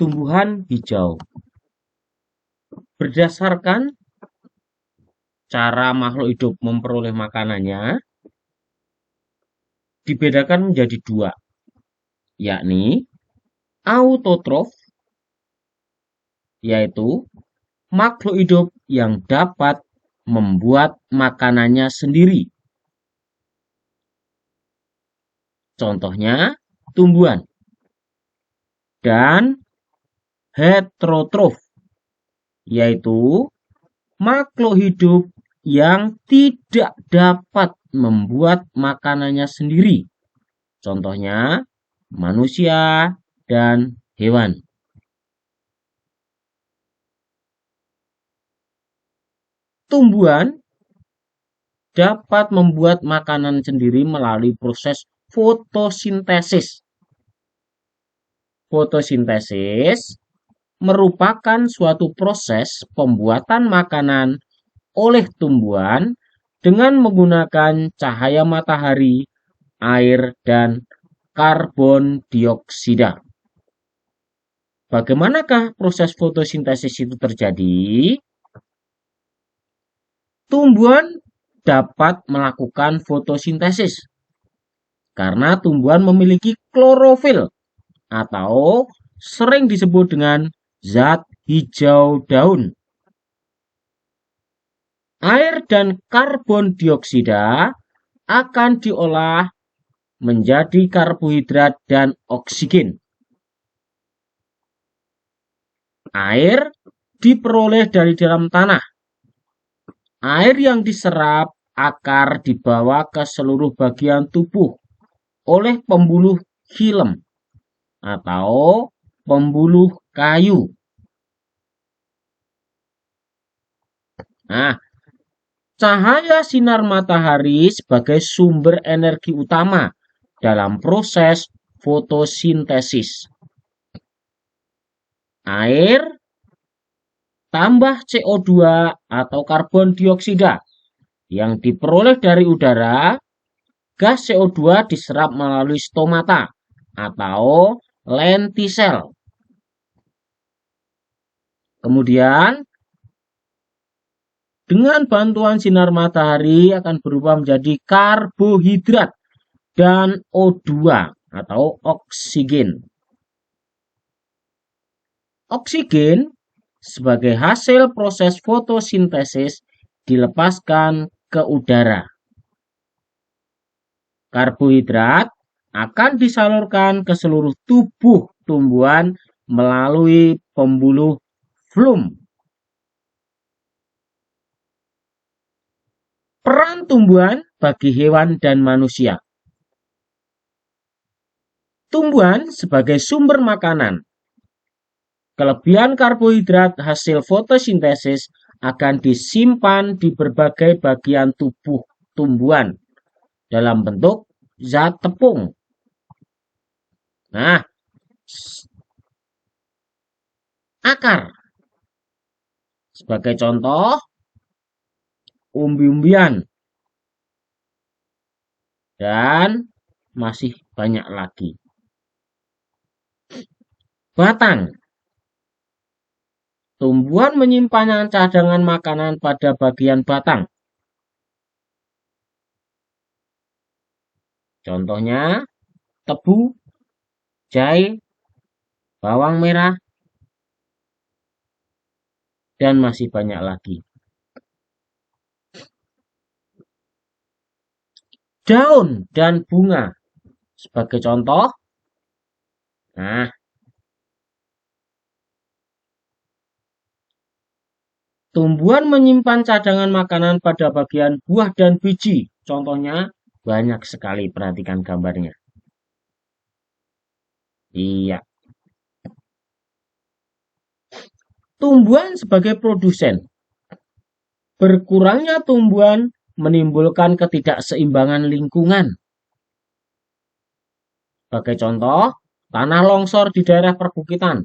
tumbuhan hijau. Berdasarkan cara makhluk hidup memperoleh makanannya, dibedakan menjadi dua, yakni autotrof, yaitu makhluk hidup yang dapat membuat makanannya sendiri. Contohnya tumbuhan. Dan heterotrof, yaitu makhluk hidup yang tidak dapat membuat makanannya sendiri. Contohnya manusia dan hewan. Tumbuhan dapat membuat makanan sendiri melalui proses fotosintesis. Fotosintesis merupakan suatu proses pembuatan makanan oleh tumbuhan dengan menggunakan cahaya matahari, air, dan karbon dioksida. Bagaimanakah proses fotosintesis itu terjadi? Tumbuhan dapat melakukan fotosintesis karena tumbuhan memiliki klorofil atau sering disebut dengan zat hijau daun. Air dan karbon dioksida akan diolah menjadi karbohidrat dan oksigen. Air diperoleh dari dalam tanah. Air yang diserap akar dibawa ke seluruh bagian tubuh oleh pembuluh xilem atau pembuluh kayu. Nah, cahaya sinar matahari sebagai sumber energi utama dalam proses fotosintesis. Air tambah CO2 atau karbon dioksida yang diperoleh dari udara, gas CO2 diserap melalui stomata atau lentisel. Kemudian, dengan bantuan sinar matahari akan berubah menjadi karbohidrat dan O2 atau oksigen. Oksigen sebagai hasil proses fotosintesis dilepaskan ke udara. Karbohidrat akan disalurkan ke seluruh tubuh tumbuhan melalui pembuluh flum. Peran tumbuhan bagi hewan dan manusia. Tumbuhan sebagai sumber makanan. Kelebihan karbohidrat hasil fotosintesis akan disimpan di berbagai bagian tubuh tumbuhan dalam bentuk zat tepung. Nah, akar. Sebagai contoh, umbi-umbian. Dan masih banyak lagi. Batang. Tumbuhan menyimpan cadangan makanan pada bagian batang. Contohnya, tebu, jahe, bawang merah, dan masih banyak lagi. Daun dan bunga. Sebagai contoh, nah, tumbuhan menyimpan cadangan makanan pada bagian buah dan biji. Contohnya banyak sekali, perhatikan gambarnya. Iya. Tumbuhan sebagai produsen. Berkurangnya tumbuhan menimbulkan ketidakseimbangan lingkungan. Sebagai contoh, tanah longsor di daerah perbukitan.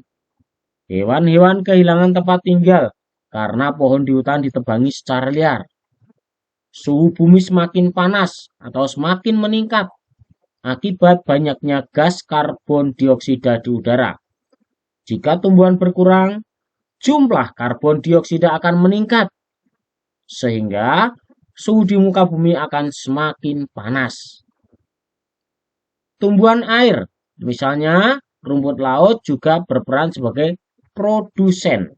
Hewan-hewan kehilangan tempat tinggal karena pohon di hutan ditebangi secara liar. Suhu bumi semakin panas atau semakin meningkat akibat banyaknya gas karbon dioksida di udara. Jika tumbuhan berkurang, jumlah karbon dioksida akan meningkat, sehingga suhu di muka bumi akan semakin panas. Tumbuhan air, misalnya rumput laut, juga berperan sebagai produsen